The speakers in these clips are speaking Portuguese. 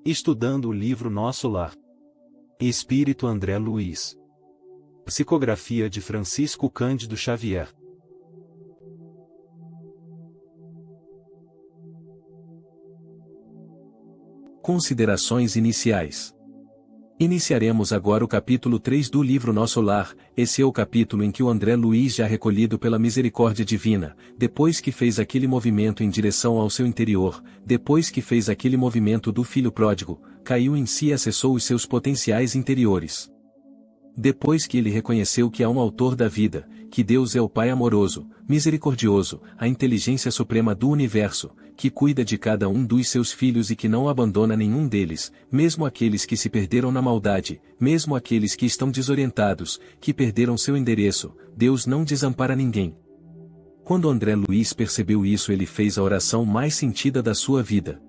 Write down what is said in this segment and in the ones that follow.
Estudando o livro Nosso Lar. Espírito André Luiz. Psicografia de Francisco Cândido Xavier. Considerações iniciais. Iniciaremos agora o capítulo 3 do livro Nosso Lar. Esse é o capítulo em que o André Luiz, já recolhido pela misericórdia divina, depois que fez aquele movimento em direção ao seu interior, depois que fez aquele movimento do filho pródigo, caiu em si e acessou os seus potenciais interiores. Depois que ele reconheceu que há um autor da vida, que Deus é o Pai amoroso, misericordioso, a inteligência suprema do universo, que cuida de cada um dos seus filhos e que não abandona nenhum deles, mesmo aqueles que se perderam na maldade, mesmo aqueles que estão desorientados, que perderam seu endereço, Deus não desampara ninguém. Quando André Luiz percebeu isso, ele fez a oração mais sentida da sua vida.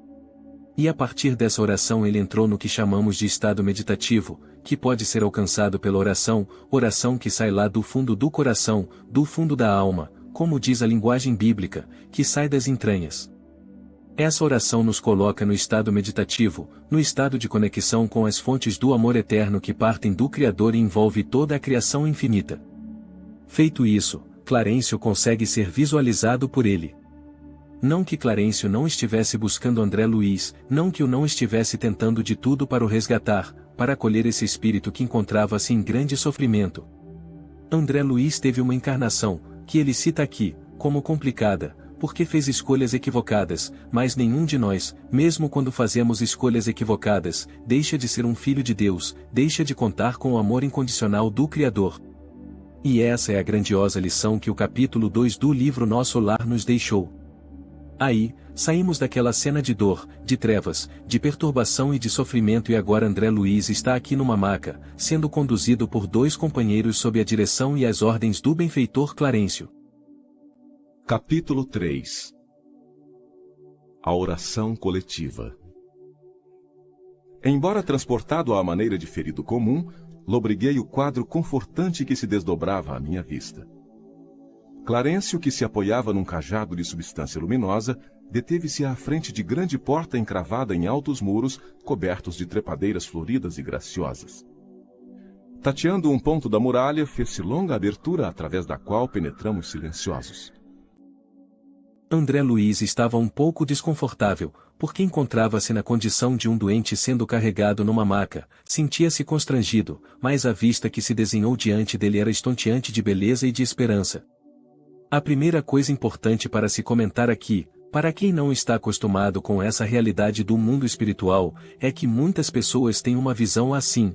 E a partir dessa oração ele entrou no que chamamos de estado meditativo, que pode ser alcançado pela oração que sai lá do fundo do coração, do fundo da alma, como diz a linguagem bíblica, que sai das entranhas. Essa oração nos coloca no estado meditativo, no estado de conexão com as fontes do amor eterno que partem do Criador e envolve toda a criação infinita. Feito isso, Clarencio consegue ser visualizado por ele. Não que Clarencio não estivesse buscando André Luiz, não que o não estivesse tentando de tudo para o resgatar, para acolher esse espírito que encontrava-se em grande sofrimento. André Luiz teve uma encarnação, que ele cita aqui, como complicada, porque fez escolhas equivocadas, mas nenhum de nós, mesmo quando fazemos escolhas equivocadas, deixa de ser um filho de Deus, deixa de contar com o amor incondicional do Criador. E essa é a grandiosa lição que o capítulo 2 do livro Nosso Lar nos deixou. Aí, saímos daquela cena de dor, de trevas, de perturbação e de sofrimento, e agora André Luiz está aqui numa maca, sendo conduzido por dois companheiros sob a direção e as ordens do benfeitor Clarencio. Capítulo 3. A oração coletiva. Embora transportado à maneira de ferido comum, lobriguei o quadro confortante que se desdobrava à minha vista. Clarencio, que se apoiava num cajado de substância luminosa, deteve-se à frente de grande porta encravada em altos muros, cobertos de trepadeiras floridas e graciosas. Tateando um ponto da muralha, fez-se longa abertura através da qual penetramos silenciosos. André Luiz estava um pouco desconfortável, porque encontrava-se na condição de um doente sendo carregado numa maca, sentia-se constrangido, mas a vista que se desenhou diante dele era estonteante de beleza e de esperança. A primeira coisa importante para se comentar aqui, para quem não está acostumado com essa realidade do mundo espiritual, é que muitas pessoas têm uma visão assim.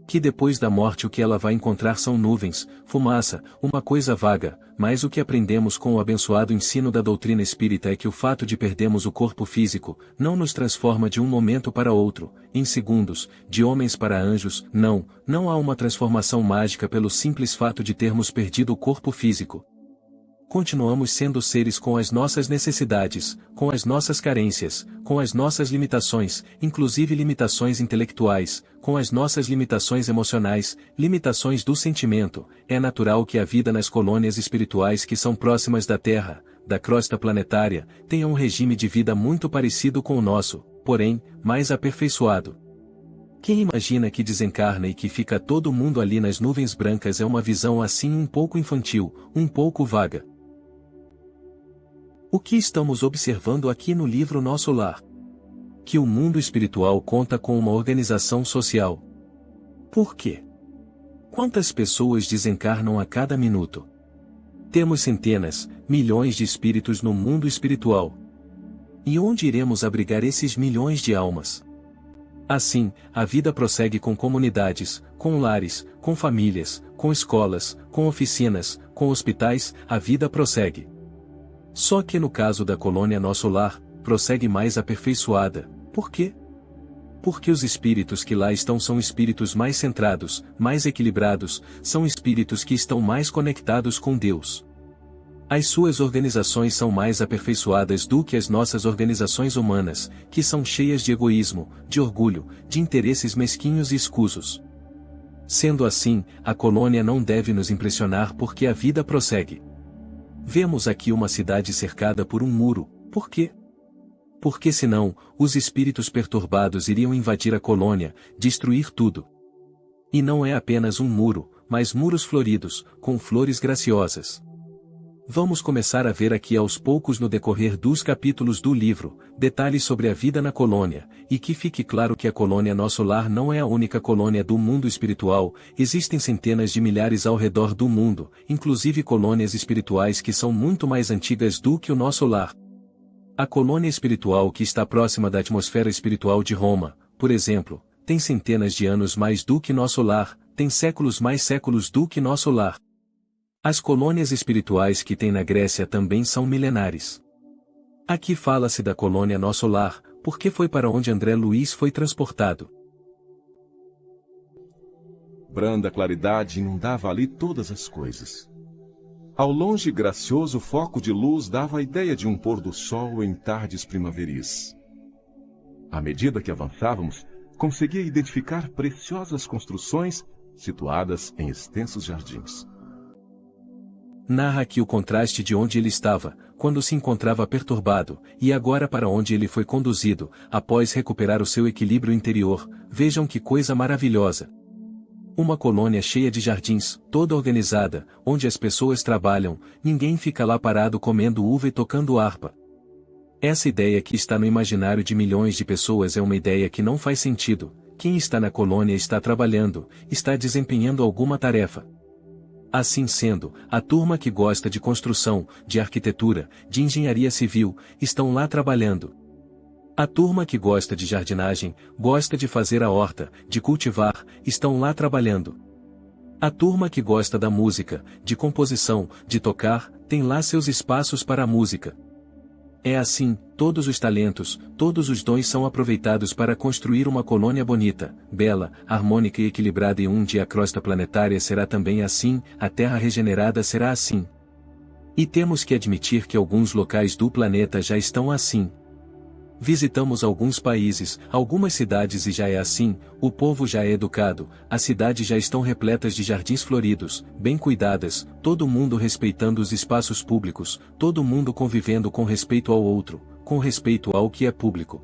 Que depois da morte o que ela vai encontrar são nuvens, fumaça, uma coisa vaga, mas o que aprendemos com o abençoado ensino da doutrina espírita é que o fato de perdermos o corpo físico, não nos transforma de um momento para outro, em segundos, de homens para anjos, não há uma transformação mágica pelo simples fato de termos perdido o corpo físico. Continuamos sendo seres com as nossas necessidades, com as nossas carências, com as nossas limitações, inclusive limitações intelectuais, com as nossas limitações emocionais, limitações do sentimento. É natural que a vida nas colônias espirituais que são próximas da Terra, da crosta planetária, tenha um regime de vida muito parecido com o nosso, porém, mais aperfeiçoado. Quem imagina que desencarna e que fica todo mundo ali nas nuvens brancas é uma visão assim um pouco infantil, um pouco vaga. O que estamos observando aqui no livro Nosso Lar? Que o mundo espiritual conta com uma organização social. Por quê? Quantas pessoas desencarnam a cada minuto? Temos centenas, milhões de espíritos no mundo espiritual. E onde iremos abrigar esses milhões de almas? Assim, a vida prossegue com comunidades, com lares, com famílias, com escolas, com oficinas, com hospitais, a vida prossegue. Só que no caso da colônia Nosso Lar, prossegue mais aperfeiçoada. Por quê? Porque os espíritos que lá estão são espíritos mais centrados, mais equilibrados, são espíritos que estão mais conectados com Deus. As suas organizações são mais aperfeiçoadas do que as nossas organizações humanas, que são cheias de egoísmo, de orgulho, de interesses mesquinhos e escusos. Sendo assim, a colônia não deve nos impressionar porque a vida prossegue. Vemos aqui uma cidade cercada por um muro, por quê? Porque senão, os espíritos perturbados iriam invadir a colônia, destruir tudo. E não é apenas um muro, mas muros floridos, com flores graciosas. Vamos começar a ver aqui aos poucos no decorrer dos capítulos do livro, detalhes sobre a vida na colônia, e que fique claro que a colônia Nosso Lar não é a única colônia do mundo espiritual, existem centenas de milhares ao redor do mundo, inclusive colônias espirituais que são muito mais antigas do que o Nosso Lar. A colônia espiritual que está próxima da atmosfera espiritual de Roma, por exemplo, tem centenas de anos mais do que Nosso Lar, tem séculos mais séculos do que Nosso Lar. As colônias espirituais que tem na Grécia também são milenares. Aqui fala-se da colônia Nosso Lar, porque foi para onde André Luiz foi transportado. Branda claridade inundava ali todas as coisas. Ao longe, gracioso foco de luz dava a ideia de um pôr do sol em tardes primaveris. À medida que avançávamos, conseguia identificar preciosas construções situadas em extensos jardins. Narra aqui o contraste de onde ele estava, quando se encontrava perturbado, e agora para onde ele foi conduzido, após recuperar o seu equilíbrio interior. Vejam que coisa maravilhosa! Uma colônia cheia de jardins, toda organizada, onde as pessoas trabalham, ninguém fica lá parado comendo uva e tocando harpa. Essa ideia que está no imaginário de milhões de pessoas é uma ideia que não faz sentido. Quem está na colônia está trabalhando, está desempenhando alguma tarefa. Assim sendo, a turma que gosta de construção, de arquitetura, de engenharia civil, estão lá trabalhando. A turma que gosta de jardinagem, gosta de fazer a horta, de cultivar, estão lá trabalhando. A turma que gosta da música, de composição, de tocar, tem lá seus espaços para a música. É assim, todos os talentos, todos os dons são aproveitados para construir uma colônia bonita, bela, harmônica e equilibrada, e um dia a crosta planetária será também assim, a Terra regenerada será assim. E temos que admitir que alguns locais do planeta já estão assim. Visitamos alguns países, algumas cidades e já é assim, o povo já é educado, as cidades já estão repletas de jardins floridos, bem cuidadas, todo mundo respeitando os espaços públicos, todo mundo convivendo com respeito ao outro, com respeito ao que é público.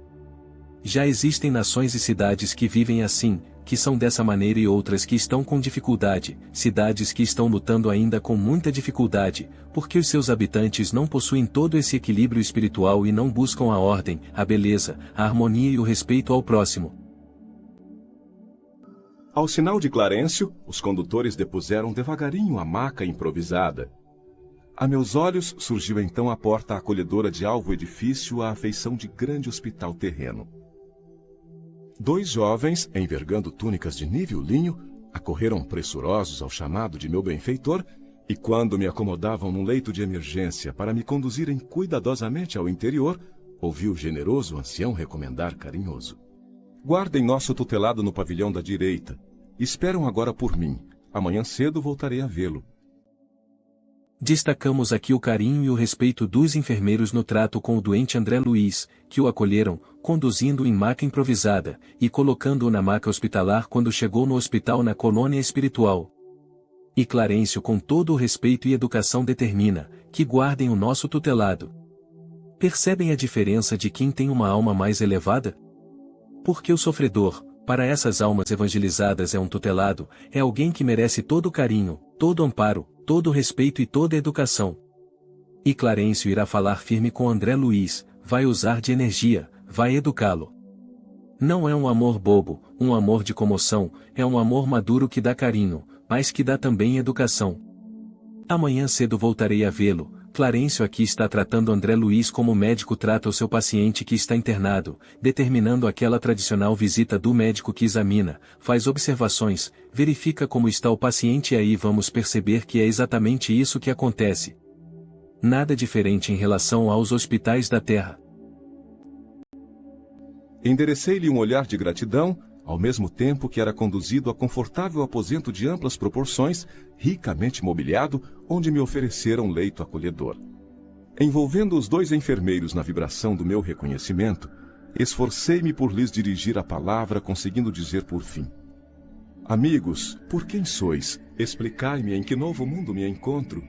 Já existem nações e cidades que vivem assim, que são dessa maneira, e outras que estão com dificuldade, cidades que estão lutando ainda com muita dificuldade, porque os seus habitantes não possuem todo esse equilíbrio espiritual e não buscam a ordem, a beleza, a harmonia e o respeito ao próximo. Ao sinal de Clarencio, os condutores depuseram devagarinho a maca improvisada. A meus olhos surgiu então a porta acolhedora de alvo edifício à afeição de grande hospital terreno. 2 jovens, envergando túnicas de nível linho, acorreram pressurosos ao chamado de meu benfeitor, e quando me acomodavam num leito de emergência para me conduzirem cuidadosamente ao interior, ouvi o generoso ancião recomendar carinhoso: guardem nosso tutelado no pavilhão da direita. Esperam agora por mim. Amanhã cedo voltarei a vê-lo. Destacamos aqui o carinho e o respeito dos enfermeiros no trato com o doente André Luiz, que o acolheram, conduzindo-o em maca improvisada, e colocando-o na maca hospitalar quando chegou no hospital na colônia espiritual. E Clarencio, com todo o respeito e educação, determina que guardem o nosso tutelado. Percebem a diferença de quem tem uma alma mais elevada? Porque o sofredor, para essas almas evangelizadas, é um tutelado, é alguém que merece todo o carinho, todo o amparo, todo o respeito e toda a educação. E Clarencio irá falar firme com André Luiz, vai usar de energia, vai educá-lo. Não é um amor bobo, um amor de comoção, é um amor maduro que dá carinho, mas que dá também educação. Amanhã cedo voltarei a vê-lo. Clarencio aqui está tratando André Luiz como o médico trata o seu paciente que está internado, determinando aquela tradicional visita do médico que examina, faz observações, verifica como está o paciente, e aí vamos perceber que é exatamente isso que acontece. Nada diferente em relação aos hospitais da Terra. Enderecei-lhe um olhar de gratidão, ao mesmo tempo que era conduzido a confortável aposento de amplas proporções, ricamente mobiliado, onde me ofereceram leito acolhedor. Envolvendo os 2 enfermeiros na vibração do meu reconhecimento, esforcei-me por lhes dirigir a palavra, conseguindo dizer por fim: amigos, por quem sois? Explicai-me em que novo mundo me encontro.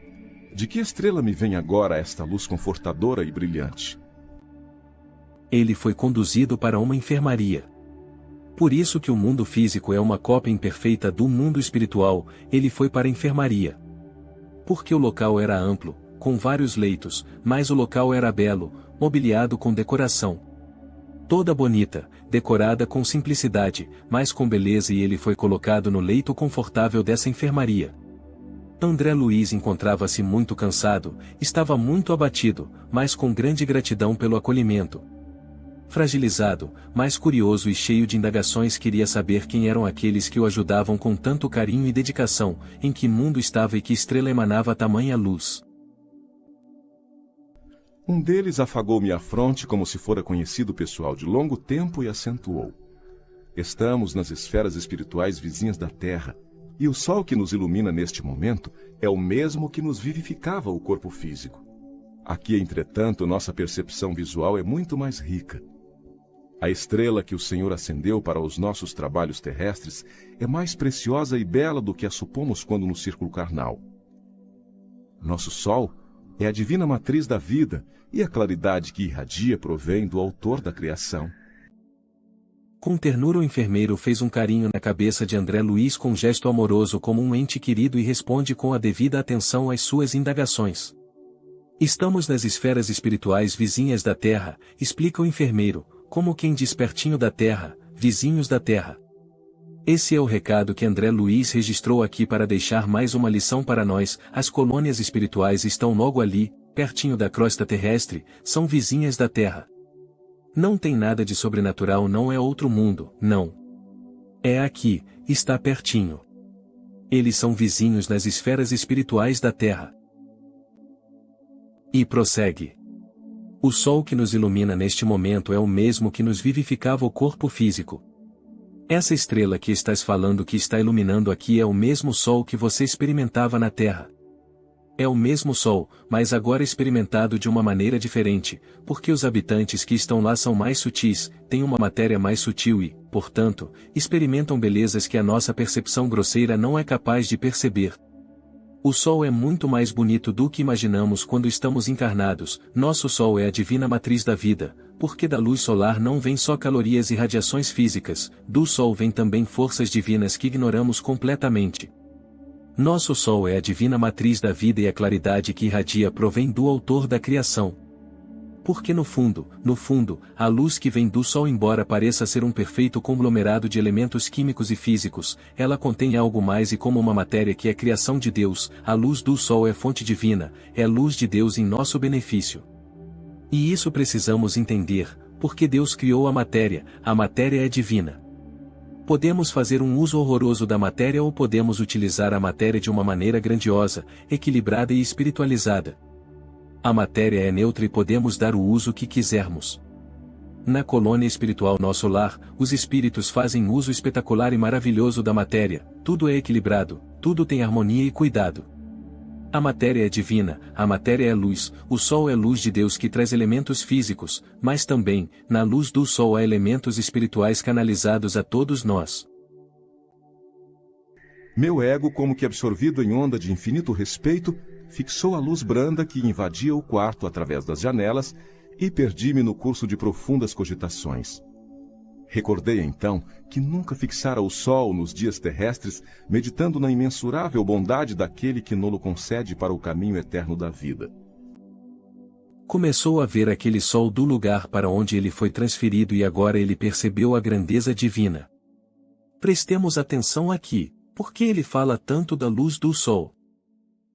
De que estrela me vem agora esta luz confortadora e brilhante? Ele foi conduzido para uma enfermaria. Por isso que o mundo físico é uma cópia imperfeita do mundo espiritual, ele foi para a enfermaria. Porque o local era amplo, com vários leitos, mas o local era belo, mobiliado com decoração. Toda bonita, decorada com simplicidade, mas com beleza, e ele foi colocado no leito confortável dessa enfermaria. André Luiz encontrava-se muito cansado, estava muito abatido, mas com grande gratidão pelo acolhimento. Fragilizado, mas curioso e cheio de indagações, queria saber quem eram aqueles que o ajudavam com tanto carinho e dedicação, em que mundo estava e que estrela emanava tamanha luz. Um deles afagou-me a fronte como se fora conhecido pessoal de longo tempo e acentuou: estamos nas esferas espirituais vizinhas da Terra, e o sol que nos ilumina neste momento é o mesmo que nos vivificava o corpo físico. Aqui, entretanto, nossa percepção visual é muito mais rica. A estrela que o Senhor acendeu para os nossos trabalhos terrestres é mais preciosa e bela do que a supomos quando no círculo carnal. Nosso sol é a divina matriz da vida, e a claridade que irradia provém do autor da criação. Com ternura o enfermeiro fez um carinho na cabeça de André Luiz com gesto amoroso como um ente querido e responde com a devida atenção às suas indagações. Estamos nas esferas espirituais vizinhas da Terra, explica o enfermeiro, como quem diz pertinho da Terra, vizinhos da Terra. Esse é o recado que André Luiz registrou aqui para deixar mais uma lição para nós. As colônias espirituais estão logo ali, pertinho da crosta terrestre, são vizinhas da Terra. Não tem nada de sobrenatural, não é outro mundo, não. É aqui, está pertinho. Eles são vizinhos nas esferas espirituais da Terra. E prossegue. O sol que nos ilumina neste momento é o mesmo que nos vivificava o corpo físico. Essa estrela que estás falando que está iluminando aqui é o mesmo sol que você experimentava na Terra. É o mesmo sol, mas agora experimentado de uma maneira diferente, porque os habitantes que estão lá são mais sutis, têm uma matéria mais sutil e, portanto, experimentam belezas que a nossa percepção grosseira não é capaz de perceber. O sol é muito mais bonito do que imaginamos quando estamos encarnados. Nosso sol é a divina matriz da vida, porque da luz solar não vem só calorias e radiações físicas, do sol vem também forças divinas que ignoramos completamente. Nosso sol é a divina matriz da vida, e a claridade que irradia provém do autor da criação. Porque no fundo, a luz que vem do sol, embora pareça ser um perfeito conglomerado de elementos químicos e físicos, ela contém algo mais, e como uma matéria que é criação de Deus, a luz do sol é fonte divina, é luz de Deus em nosso benefício. E isso precisamos entender, porque Deus criou a matéria é divina. Podemos fazer um uso horroroso da matéria ou podemos utilizar a matéria de uma maneira grandiosa, equilibrada e espiritualizada. A matéria é neutra e podemos dar o uso que quisermos. Na colônia espiritual Nosso Lar, os espíritos fazem uso espetacular e maravilhoso da matéria, tudo é equilibrado, tudo tem harmonia e cuidado. A matéria é divina, a matéria é luz, o sol é luz de Deus que traz elementos físicos, mas também, na luz do sol há elementos espirituais canalizados a todos nós. Meu ego, como que absorvido em onda de infinito respeito, fixou a luz branda que invadia o quarto através das janelas e perdi-me no curso de profundas cogitações. Recordei então que nunca fixara o sol nos dias terrestres, meditando na imensurável bondade daquele que nolo concede para o caminho eterno da vida. Começou a ver aquele sol do lugar para onde ele foi transferido e agora ele percebeu a grandeza divina. Prestemos atenção aqui, porque ele fala tanto da luz do sol.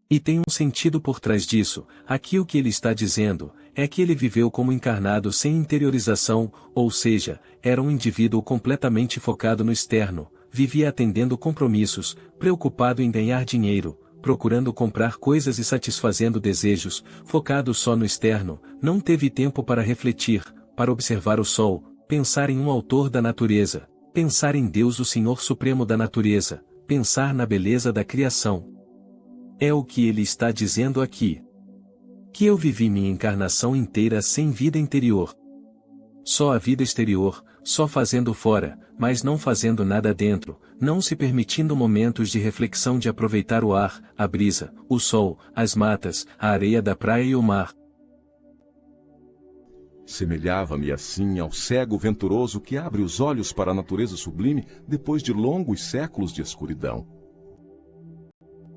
E tem um sentido por trás disso. Aqui o que ele está dizendo é que ele viveu como encarnado sem interiorização, ou seja, era um indivíduo completamente focado no externo, vivia atendendo compromissos, preocupado em ganhar dinheiro, procurando comprar coisas e satisfazendo desejos, focado só no externo, não teve tempo para refletir, para observar o sol, pensar em um autor da natureza, pensar em Deus, o Senhor Supremo da natureza, pensar na beleza da criação. É o que ele está dizendo aqui. Que eu vivi minha encarnação inteira sem vida interior. Só a vida exterior, só fazendo fora, mas não fazendo nada dentro, não se permitindo momentos de reflexão, de aproveitar o ar, a brisa, o sol, as matas, a areia da praia e o mar. Semelhava-me assim ao cego venturoso que abre os olhos para a natureza sublime depois de longos séculos de escuridão.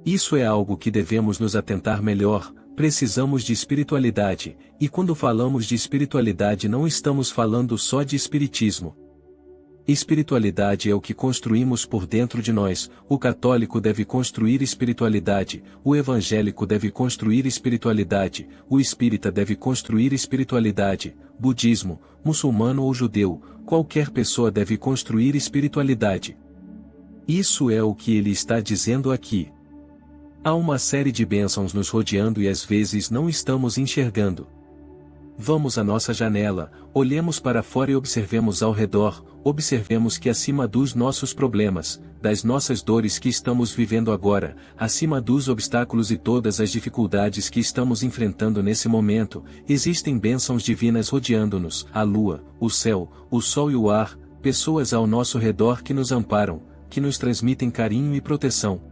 Isso é algo que devemos nos atentar melhor. Precisamos de espiritualidade, e quando falamos de espiritualidade não estamos falando só de espiritismo. Espiritualidade é o que construímos por dentro de nós. O católico deve construir espiritualidade, o evangélico deve construir espiritualidade, o espírita deve construir espiritualidade, budismo, muçulmano ou judeu, qualquer pessoa deve construir espiritualidade. Isso é o que ele está dizendo aqui. Há uma série de bênçãos nos rodeando e às vezes não estamos enxergando. Vamos à nossa janela, olhemos para fora e observemos ao redor, observemos que acima dos nossos problemas, das nossas dores que estamos vivendo agora, acima dos obstáculos e todas as dificuldades que estamos enfrentando nesse momento, existem bênçãos divinas rodeando-nos, a lua, o céu, o sol e o ar, pessoas ao nosso redor que nos amparam, que nos transmitem carinho e proteção.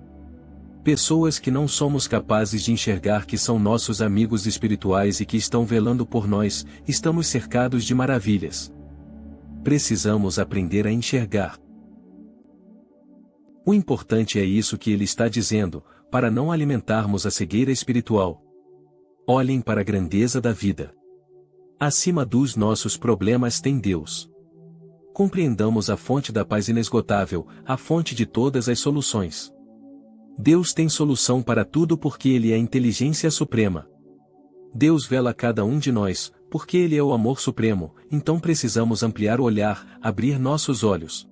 Pessoas que não somos capazes de enxergar que são nossos amigos espirituais e que estão velando por nós, estamos cercados de maravilhas. Precisamos aprender a enxergar. O importante é isso que ele está dizendo, para não alimentarmos a cegueira espiritual. Olhem para a grandeza da vida. Acima dos nossos problemas tem Deus. Compreendamos a fonte da paz inesgotável, a fonte de todas as soluções. Deus tem solução para tudo porque Ele é a inteligência suprema. Deus vela cada um de nós, porque Ele é o amor supremo, então precisamos ampliar o olhar, abrir nossos olhos.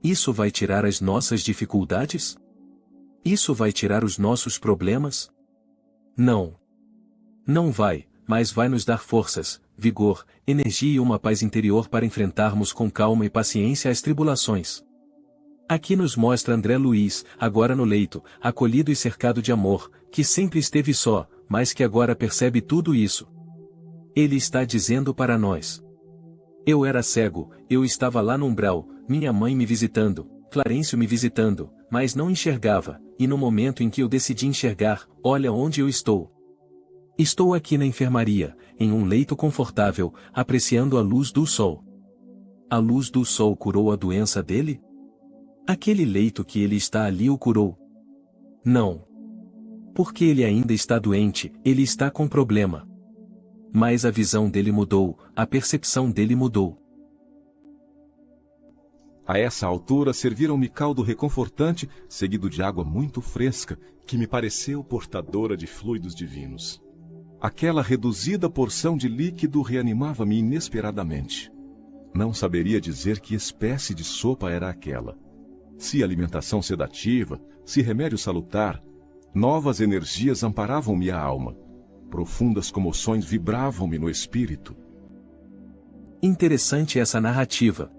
Isso vai tirar as nossas dificuldades? Isso vai tirar os nossos problemas? Não. Não vai, mas vai nos dar forças, vigor, energia e uma paz interior para enfrentarmos com calma e paciência as tribulações. Aqui nos mostra André Luiz, agora no leito, acolhido e cercado de amor, que sempre esteve só, mas que agora percebe tudo isso. Ele está dizendo para nós. Eu era cego, eu estava lá no umbral, minha mãe me visitando, Clarencio me visitando, mas não enxergava, e no momento em que eu decidi enxergar, olha onde eu estou. Estou aqui na enfermaria, em um leito confortável, apreciando a luz do sol. A luz do sol curou a doença dele? Aquele leito que ele está ali o curou? Não. Porque ele ainda está doente, ele está com problema. Mas a visão dele mudou, a percepção dele mudou. A essa altura serviram-me caldo reconfortante, seguido de água muito fresca, que me pareceu portadora de fluidos divinos. Aquela reduzida porção de líquido reanimava-me inesperadamente. Não saberia dizer que espécie de sopa era aquela. Se alimentação sedativa, se remédio salutar, novas energias amparavam-me a alma. Profundas comoções vibravam-me no espírito. Interessante essa narrativa.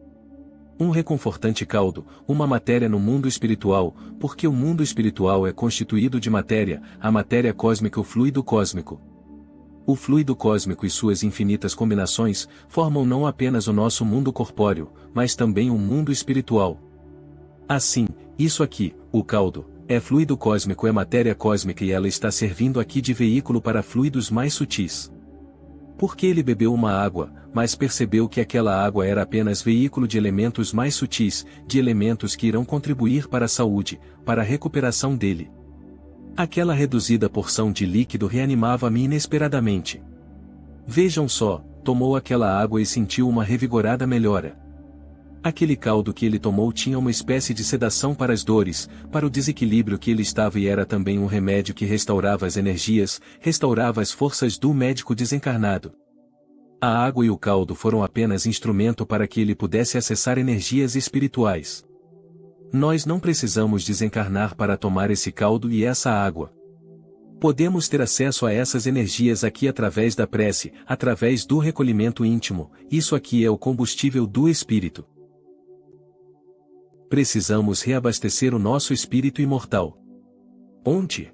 Um reconfortante caldo, uma matéria no mundo espiritual, porque o mundo espiritual é constituído de matéria, a matéria cósmica, o fluido cósmico. O fluido cósmico e suas infinitas combinações formam não apenas o nosso mundo corpóreo, mas também um mundo espiritual. Assim, isso aqui, o caldo, é fluido cósmico, é matéria cósmica e ela está servindo aqui de veículo para fluidos mais sutis. Porque ele bebeu uma água, mas percebeu que aquela água era apenas veículo de elementos mais sutis, de elementos que irão contribuir para a saúde, para a recuperação dele. Aquela reduzida porção de líquido reanimava-me inesperadamente. Vejam só, tomou aquela água e sentiu uma revigorada melhora. Aquele caldo que ele tomou tinha uma espécie de sedação para as dores, para o desequilíbrio que ele estava, e era também um remédio que restaurava as energias, restaurava as forças do médico desencarnado. A água e o caldo foram apenas instrumento para que ele pudesse acessar energias espirituais. Nós não precisamos desencarnar para tomar esse caldo e essa água. Podemos ter acesso a essas energias aqui através da prece, através do recolhimento íntimo. Isso aqui é o combustível do espírito. Precisamos reabastecer o nosso espírito imortal. Onde?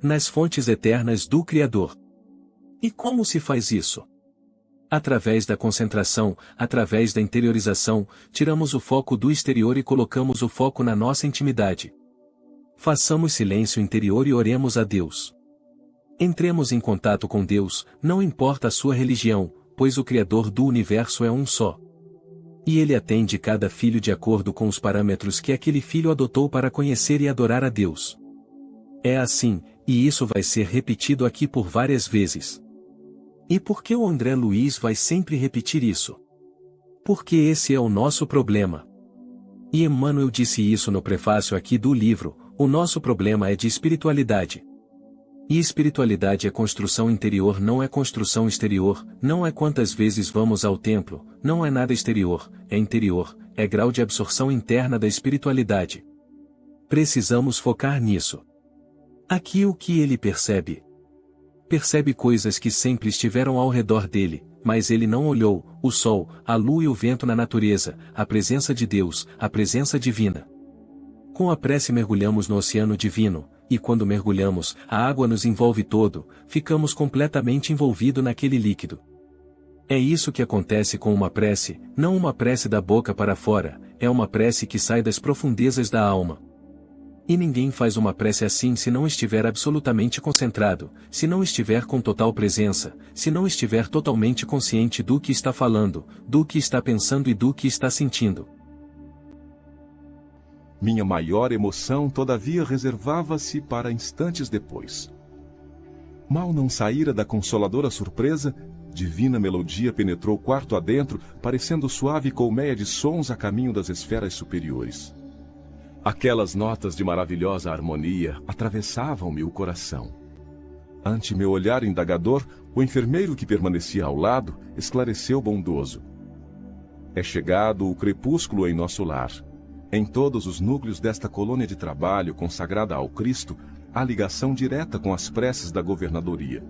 Nas fontes eternas do Criador. E como se faz isso? Através da concentração, através da interiorização, tiramos o foco do exterior e colocamos o foco na nossa intimidade. Façamos silêncio interior e oremos a Deus. Entremos em contato com Deus, não importa a sua religião, pois o Criador do universo é um só. E ele atende cada filho de acordo com os parâmetros que aquele filho adotou para conhecer e adorar a Deus. É assim, e isso vai ser repetido aqui por várias vezes. E por que o André Luiz vai sempre repetir isso? Porque esse é o nosso problema. E Emmanuel disse isso no prefácio aqui do livro: o nosso problema é de espiritualidade. E espiritualidade é construção interior, não é construção exterior, não é quantas vezes vamos ao templo, não é nada exterior, é interior, é grau de absorção interna da espiritualidade. Precisamos focar nisso. Aqui o que ele percebe? Percebe coisas que sempre estiveram ao redor dele, mas ele não olhou: o sol, a lua e o vento na natureza, a presença de Deus, a presença divina. Com a prece mergulhamos no oceano divino, e quando mergulhamos, a água nos envolve todo, ficamos completamente envolvidos naquele líquido. É isso que acontece com uma prece, não uma prece da boca para fora, é uma prece que sai das profundezas da alma. E ninguém faz uma prece assim se não estiver absolutamente concentrado, se não estiver com total presença, se não estiver totalmente consciente do que está falando, do que está pensando e do que está sentindo. Minha maior emoção, todavia, reservava-se para instantes depois. Mal não saíra da consoladora surpresa, divina melodia penetrou quarto adentro, parecendo suave colmeia de sons a caminho das esferas superiores. Aquelas notas de maravilhosa harmonia atravessavam-me o coração. Ante meu olhar indagador, o enfermeiro que permanecia ao lado esclareceu bondoso: é chegado o crepúsculo em nosso lar. Em todos os núcleos desta colônia de trabalho consagrada ao Cristo, há ligação direta com as preces da governadoria.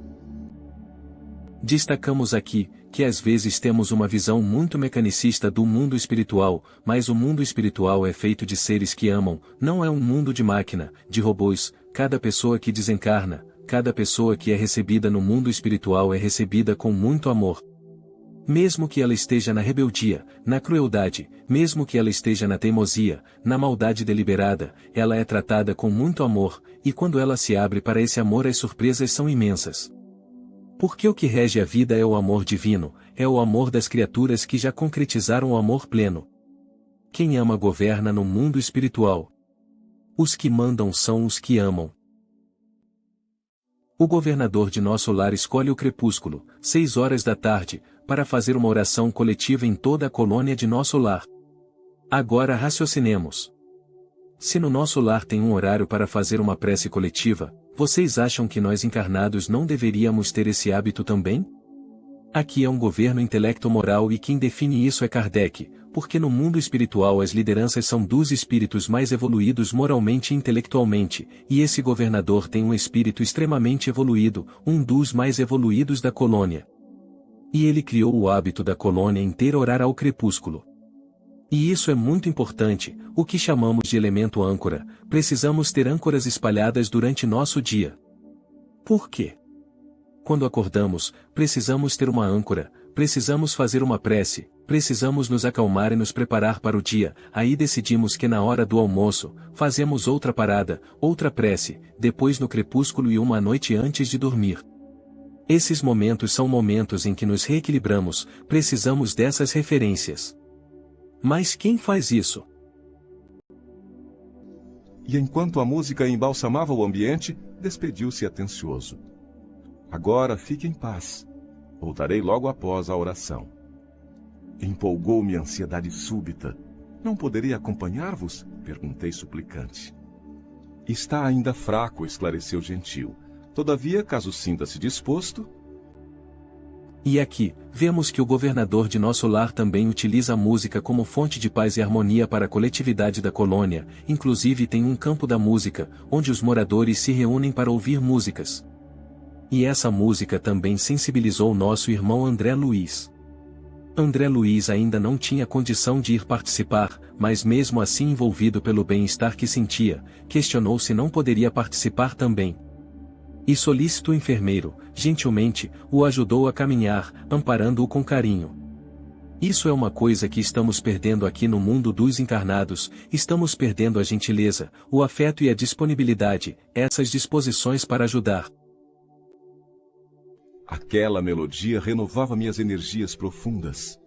Destacamos aqui, que às vezes temos uma visão muito mecanicista do mundo espiritual, mas o mundo espiritual é feito de seres que amam, não é um mundo de máquina, de robôs. Cada pessoa que desencarna, cada pessoa que é recebida no mundo espiritual é recebida com muito amor. Mesmo que ela esteja na rebeldia, na crueldade, mesmo que ela esteja na teimosia, na maldade deliberada, ela é tratada com muito amor, e quando ela se abre para esse amor as surpresas são imensas. Porque o que rege a vida é o amor divino, é o amor das criaturas que já concretizaram o amor pleno. Quem ama governa no mundo espiritual. Os que mandam são os que amam. O governador de nosso lar escolhe o crepúsculo, 6 horas da tarde, para fazer uma oração coletiva em toda a colônia de nosso lar. Agora raciocinemos. Se no nosso lar tem um horário para fazer uma prece coletiva, vocês acham que nós encarnados não deveríamos ter esse hábito também? Aqui é um governo intelecto-moral e quem define isso é Kardec, porque no mundo espiritual as lideranças são dos espíritos mais evoluídos moralmente e intelectualmente, e esse governador tem um espírito extremamente evoluído, um dos mais evoluídos da colônia. E ele criou o hábito da colônia inteira orar ao crepúsculo. E isso é muito importante, o que chamamos de elemento âncora, precisamos ter âncoras espalhadas durante nosso dia. Por quê? Quando acordamos, precisamos ter uma âncora, precisamos fazer uma prece, precisamos nos acalmar e nos preparar para o dia, aí decidimos que na hora do almoço, fazemos outra parada, outra prece, depois no crepúsculo e uma à noite antes de dormir. Esses momentos são momentos em que nos reequilibramos, precisamos dessas referências. Mas quem faz isso? E enquanto a música embalsamava o ambiente, despediu-se atencioso. Agora fique em paz. Voltarei logo após a oração. Empolgou-me a ansiedade súbita. Não poderia acompanhar-vos? Perguntei suplicante. Está ainda fraco, esclareceu gentil. Todavia, caso sinta-se disposto... E aqui, vemos que o governador de nosso lar também utiliza a música como fonte de paz e harmonia para a coletividade da colônia, inclusive tem um campo da música, onde os moradores se reúnem para ouvir músicas. E essa música também sensibilizou nosso irmão André Luiz. André Luiz ainda não tinha condição de ir participar, mas mesmo assim envolvido pelo bem-estar que sentia, questionou se não poderia participar também. E solícito enfermeiro, gentilmente, o ajudou a caminhar, amparando-o com carinho. Isso é uma coisa que estamos perdendo aqui no mundo dos encarnados, estamos perdendo a gentileza, o afeto e a disponibilidade, essas disposições para ajudar. Aquela melodia renovava minhas energias profundas.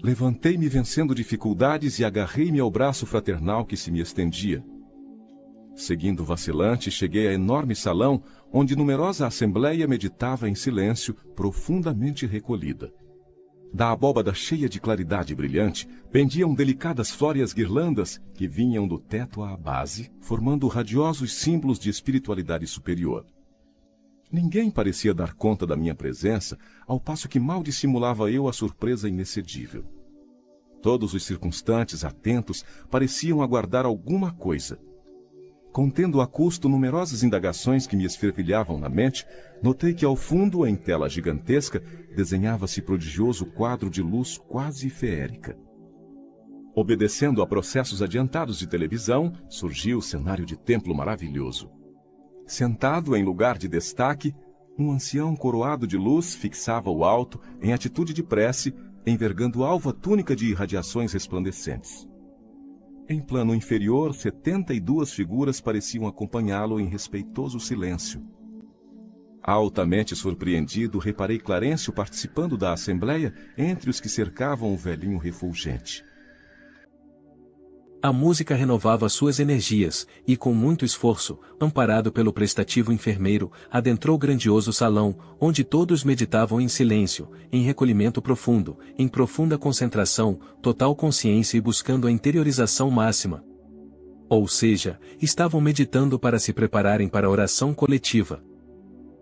Levantei-me vencendo dificuldades e agarrei-me ao braço fraternal que se me estendia. Seguindo vacilante, cheguei a enorme salão, onde numerosa assembleia meditava em silêncio, profundamente recolhida. Da abóbada cheia de claridade brilhante, pendiam delicadas flóreas guirlandas que vinham do teto à base, formando radiosos símbolos de espiritualidade superior. Ninguém parecia dar conta da minha presença, ao passo que mal dissimulava eu a surpresa inexcedível. Todos os circunstantes, atentos, pareciam aguardar alguma coisa. Contendo a custo numerosas indagações que me esfervilhavam na mente, notei que ao fundo, em tela gigantesca, desenhava-se prodigioso quadro de luz quase feérica. Obedecendo a processos adiantados de televisão, surgiu o cenário de templo maravilhoso. Sentado em lugar de destaque, um ancião coroado de luz fixava o alto em atitude de prece, envergando alva túnica de irradiações resplandecentes. Em plano inferior, 72 figuras pareciam acompanhá-lo em respeitoso silêncio. Altamente surpreendido, reparei Clarencio participando da assembleia entre os que cercavam o velhinho refulgente. A música renovava suas energias, e com muito esforço, amparado pelo prestativo enfermeiro, adentrou o grandioso salão, onde todos meditavam em silêncio, em recolhimento profundo, em profunda concentração, total consciência e buscando a interiorização máxima. Ou seja, estavam meditando para se prepararem para a oração coletiva.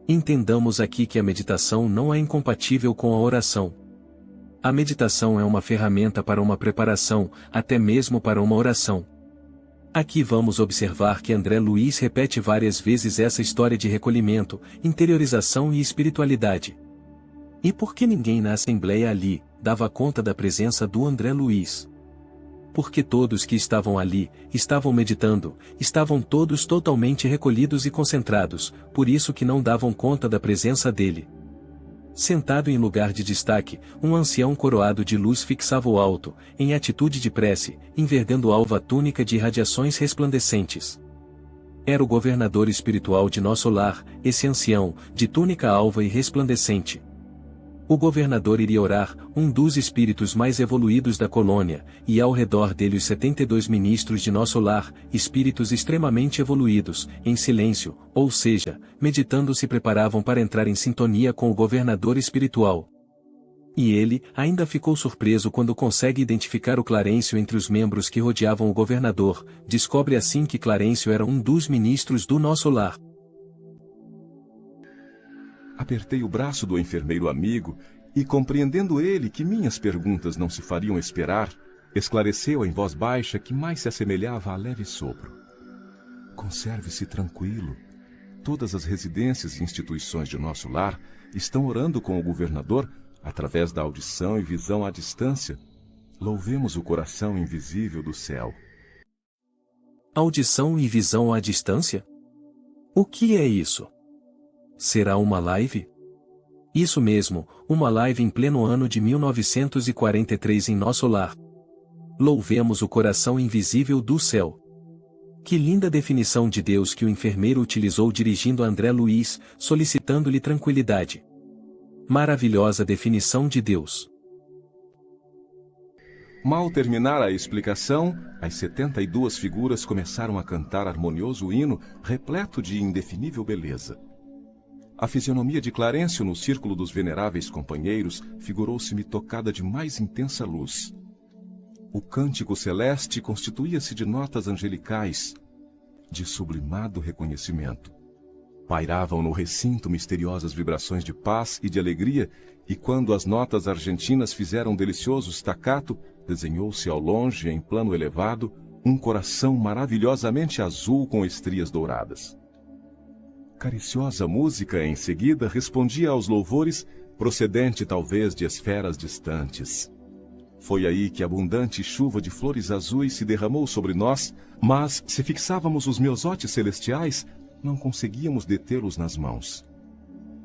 Entendamos aqui que a meditação não é incompatível com a oração. A meditação é uma ferramenta para uma preparação, até mesmo para uma oração. Aqui vamos observar que André Luiz repete várias vezes essa história de recolhimento, interiorização e espiritualidade. E por que ninguém na assembleia ali dava conta da presença do André Luiz? Porque todos que estavam ali estavam meditando, estavam todos totalmente recolhidos e concentrados, por isso que não davam conta da presença dele. Sentado em lugar de destaque, um ancião coroado de luz fixava o alto, em atitude de prece, envergando alva túnica de irradiações resplandecentes. Era o governador espiritual de nosso lar, esse ancião, de túnica alva e resplandecente. O governador iria orar, um dos espíritos mais evoluídos da colônia, e ao redor dele os 72 ministros de nosso lar, espíritos extremamente evoluídos, em silêncio, ou seja, meditando se preparavam para entrar em sintonia com o governador espiritual. E ele ainda ficou surpreso quando consegue identificar o Clarencio entre os membros que rodeavam o governador, descobre assim que Clarencio era um dos ministros do nosso lar. Apertei o braço do enfermeiro amigo e, compreendendo ele que minhas perguntas não se fariam esperar, esclareceu em voz baixa que mais se assemelhava a leve sopro. Conserve-se tranquilo. Todas as residências e instituições de nosso lar estão orando com o governador através da audição e visão à distância. Louvemos o coração invisível do céu. Audição e visão à distância? O que é isso? Será uma live? Isso mesmo, uma live em pleno ano de 1943 em nosso lar. Louvemos o coração invisível do céu. Que linda definição de Deus que o enfermeiro utilizou dirigindo a André Luiz, solicitando-lhe tranquilidade. Maravilhosa definição de Deus. Mal terminar a explicação, as 72 figuras começaram a cantar harmonioso hino repleto de indefinível beleza. A fisionomia de Clarencio no círculo dos veneráveis companheiros figurou-se-me tocada de mais intensa luz. O cântico celeste constituía-se de notas angelicais, de sublimado reconhecimento. Pairavam no recinto misteriosas vibrações de paz e de alegria, e quando as notas argentinas fizeram um delicioso staccato, desenhou-se ao longe, em plano elevado, um coração maravilhosamente azul com estrias douradas. Cariciosa música, em seguida, respondia aos louvores, procedente talvez de esferas distantes. Foi aí que abundante chuva de flores azuis se derramou sobre nós, mas, se fixávamos os miosotes celestiais, não conseguíamos detê-los nas mãos.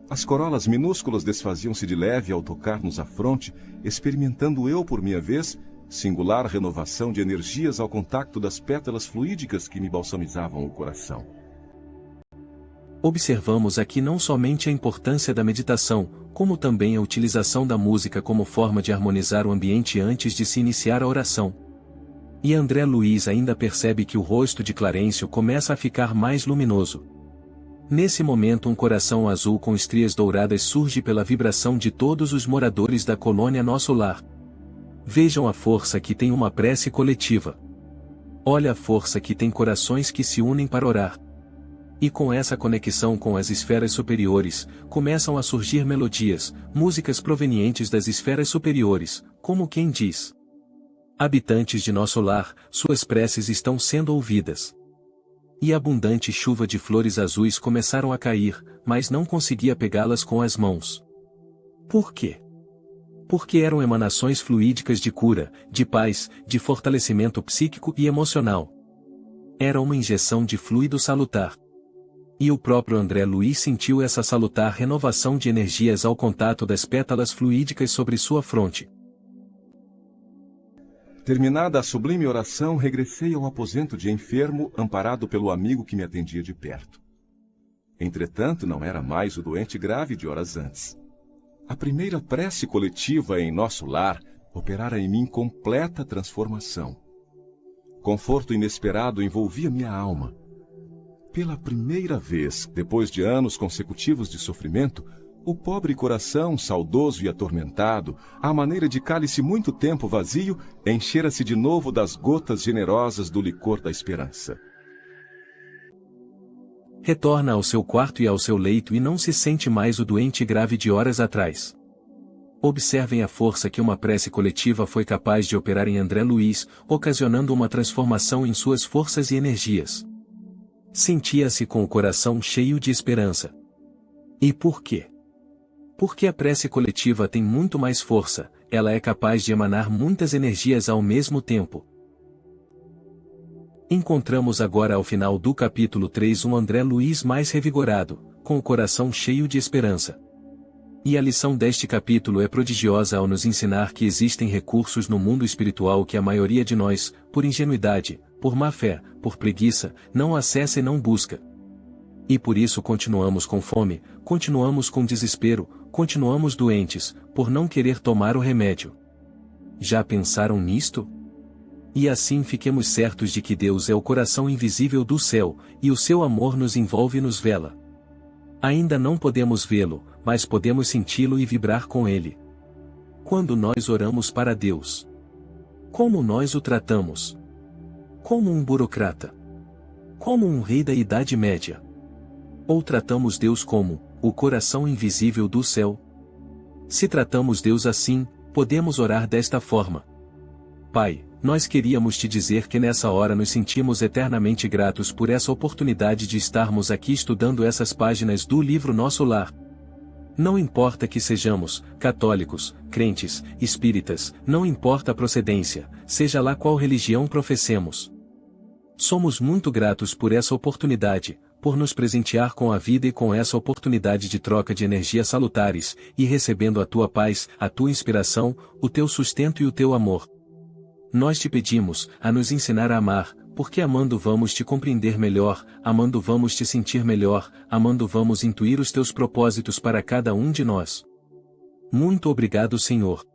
As corolas minúsculas desfaziam-se de leve ao tocar-nos a fronte, experimentando eu, por minha vez, singular renovação de energias ao contacto das pétalas fluídicas que me balsamizavam o coração. Observamos aqui não somente a importância da meditação, como também a utilização da música como forma de harmonizar o ambiente antes de se iniciar a oração. E André Luiz ainda percebe que o rosto de Clarencio começa a ficar mais luminoso. Nesse momento um coração azul com estrias douradas surge pela vibração de todos os moradores da colônia Nosso Lar. Vejam a força que tem uma prece coletiva. Olha a força que tem corações que se unem para orar. E com essa conexão com as esferas superiores, começam a surgir melodias, músicas provenientes das esferas superiores, como quem diz: habitantes de nosso lar, suas preces estão sendo ouvidas. E abundante chuva de flores azuis começaram a cair, mas não conseguia pegá-las com as mãos. Por quê? Porque eram emanações fluídicas de cura, de paz, de fortalecimento psíquico e emocional. Era uma injeção de fluido salutar. E o próprio André Luiz sentiu essa salutar renovação de energias ao contato das pétalas fluídicas sobre sua fronte. Terminada a sublime oração, regressei ao aposento de enfermo, amparado pelo amigo que me atendia de perto. Entretanto, não era mais o doente grave de horas antes. A primeira prece coletiva em nosso lar operara em mim completa transformação. Conforto inesperado envolvia minha alma. Pela primeira vez, depois de anos consecutivos de sofrimento, o pobre coração, saudoso e atormentado, à maneira de cálice muito tempo vazio, enchera-se de novo das gotas generosas do licor da esperança. Retorna ao seu quarto e ao seu leito e não se sente mais o doente grave de horas atrás. Observem a força que uma prece coletiva foi capaz de operar em André Luiz, ocasionando uma transformação em suas forças e energias. Sentia-se com o coração cheio de esperança. E por quê? Porque a prece coletiva tem muito mais força, ela é capaz de emanar muitas energias ao mesmo tempo. Encontramos agora ao final do capítulo 3 um André Luiz mais revigorado, com o coração cheio de esperança. E a lição deste capítulo é prodigiosa ao nos ensinar que existem recursos no mundo espiritual que a maioria de nós, por ingenuidade, por má fé, por preguiça, não acessa e não busca. E por isso continuamos com fome, continuamos com desespero, continuamos doentes, por não querer tomar o remédio. Já pensaram nisto? E assim fiquemos certos de que Deus é o coração invisível do céu, e o seu amor nos envolve e nos vela. Ainda não podemos vê-lo, mas podemos senti-lo e vibrar com ele. Quando nós oramos para Deus, como nós o tratamos? Como um burocrata? Como um rei da Idade Média? Ou tratamos Deus como o coração invisível do céu? Se tratamos Deus assim, podemos orar desta forma: Pai, nós queríamos te dizer que nessa hora nos sentimos eternamente gratos por essa oportunidade de estarmos aqui estudando essas páginas do livro Nosso Lar. Não importa que sejamos católicos, crentes, espíritas, não importa a procedência, seja lá qual religião professemos. Somos muito gratos por essa oportunidade, por nos presentear com a vida e com essa oportunidade de troca de energias salutares, e recebendo a tua paz, a tua inspiração, o teu sustento e o teu amor. Nós te pedimos, a nos ensinar a amar, porque amando vamos te compreender melhor, amando vamos te sentir melhor, amando vamos intuir os teus propósitos para cada um de nós. Muito obrigado, Senhor.